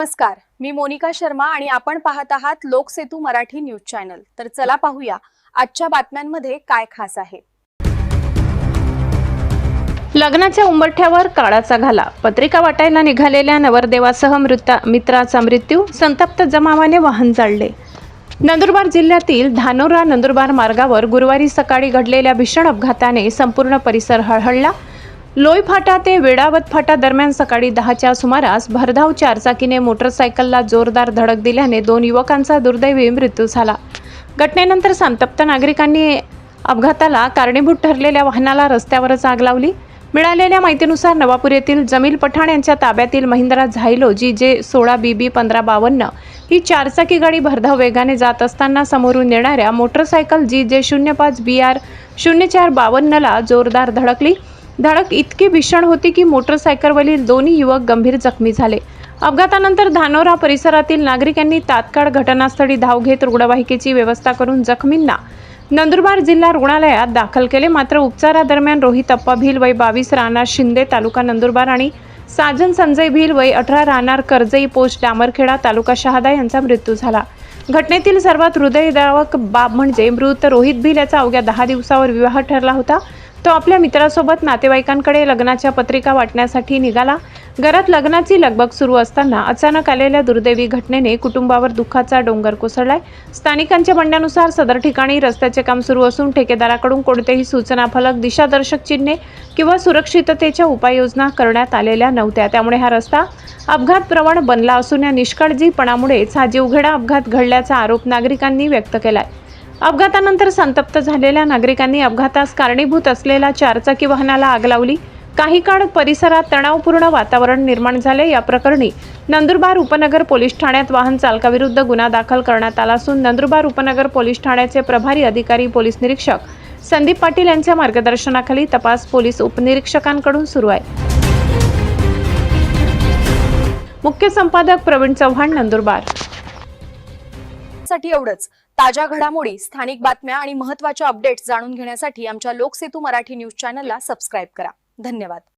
नमस्कार, मी मोनिका शर्मा आणि आपण पाहत आहात लोकसेतू मराठी न्यूज चॅनल। तर चला पाहूया आजच्या बातम्यांमध्ये काय खास आहे। लग्नाच्या उंबरठ्यावर काळाचा घाला, पत्रिका वाटायला निघालेल्या नवरदेवासह मित्राचा मृत्यू, संतप्त जमावाने वाहन जाळले। नंदुरबार जिल्ह्यातील धानोरा नंदुरबार मार्गावर गुरुवारी सकाळी घडलेल्या भीषण अपघाताने संपूर्ण परिसर हळहळला। लोई फाटा ते वेडावत फाटा दरम्यान सकाळी 10च्या सुमारास भरधाव चारचाकीने मोटरसायकलला जोरदार धडक दिल्याने 2 युवकांचा दुर्दैवी मृत्यू झाला। घटनेनंतर संतप्त नागरिकांनी अपघाताला कारणीभूत ठरलेल्या वाहनाला रस्त्यावरच आग लावली। मिळालेल्या माहितीनुसार नवापूर येथील जमील पठाण यांच्या ताब्यातील महिंद्रा झायलो GJ 16 BB 1552 ही चारचाकी गाडी भरधाव वेगाने जात असताना समोरून येणाऱ्या मोटरसायकल GJ 05 BR 0452 ला जोरदार धडकली। धडक इतकी भीषण होती की मोटरसायकलवरील दोन्ही युवक गंभीर जखमी झाले। अपघातानंतर धानोरा परिसरातील नागरिकांनी तात्काळ घटनास्थळी धाव घेत रुग्णवाहिकेची व्यवस्था करून जखमींना नंदुरबार जिल्हा रुग्णालयात दाखल केले। मात्र उपचारादरम्यान रोहित अप्पा भिल वय 22 राहणार शिंदे तालुका नंदुरबार आणि साजन संजय भिल वय 18 राहणार कर्जई पोस्ट डामरखेडा तालुका शहादा यांचा मृत्यू झाला। घटनेतील सर्वात हृदयद्रावक बाब म्हणजे मृत रोहित भिल याचा अवघ्या 10 दिवसावर विवाह ठरला होता। तो आपल्या मित्रासोबत नातेवाईकांकडे लग्नाच्या पत्रिका वाटण्यासाठी निघाला। घरात लग्नाची लगबग सुरू असताना अचानक आलेल्या दुर्दैवी घटनेने कुटुंबावर दुःखाचा डोंगर कोसळलाय। स्थानिकांच्या म्हणण्यानुसार सदर ठिकाणी रस्त्याचे काम सुरू असून ठेकेदाराकडून कोणतेही सूचना फलक, दिशादर्शक चिन्हे किंवा सुरक्षिततेच्या उपाययोजना करण्यात आलेल्या नव्हत्या। त्यामुळे हा रस्ता अपघात प्रवण बनला असून या निष्काळजीपणामुळेच हा जीवघेडा अपघात घडल्याचा आरोप नागरिकांनी व्यक्त केलाय। अपघातानंतर संतप्त झालेल्या नागरिकांनी अपघातास कारणीभूत असलेल्या चारचाकी वाहनाला आग लावली। काही काळ परिसरात तणावपूर्ण वातावरण निर्माण झाले। या प्रकरणी नंदुरबार उपनगर पोलीस ठाण्यात वाहन चालकाविरुद्ध गुन्हा दाखल करण्यात आला असून नंदुरबार उपनगर पोलीस ठाण्याचे प्रभारी अधिकारी पोलीस निरीक्षक संदीप पाटील यांच्या मार्गदर्शनाखाली तपास पोलीस उपनिरीक्षकांकडून सुरू आहे। मुख्य संपादक प्रवीण चव्हाण, नंदुरबार। साठी एवढंच। ताज्या घडामोडी, स्थानिक बातम्या आणि महत्त्वाच्या अपडेट्स जाणून घेण्यासाठी आमच्या लोकसेतू मराठी न्यूज चॅनलला सबस्क्राइब करा। धन्यवाद।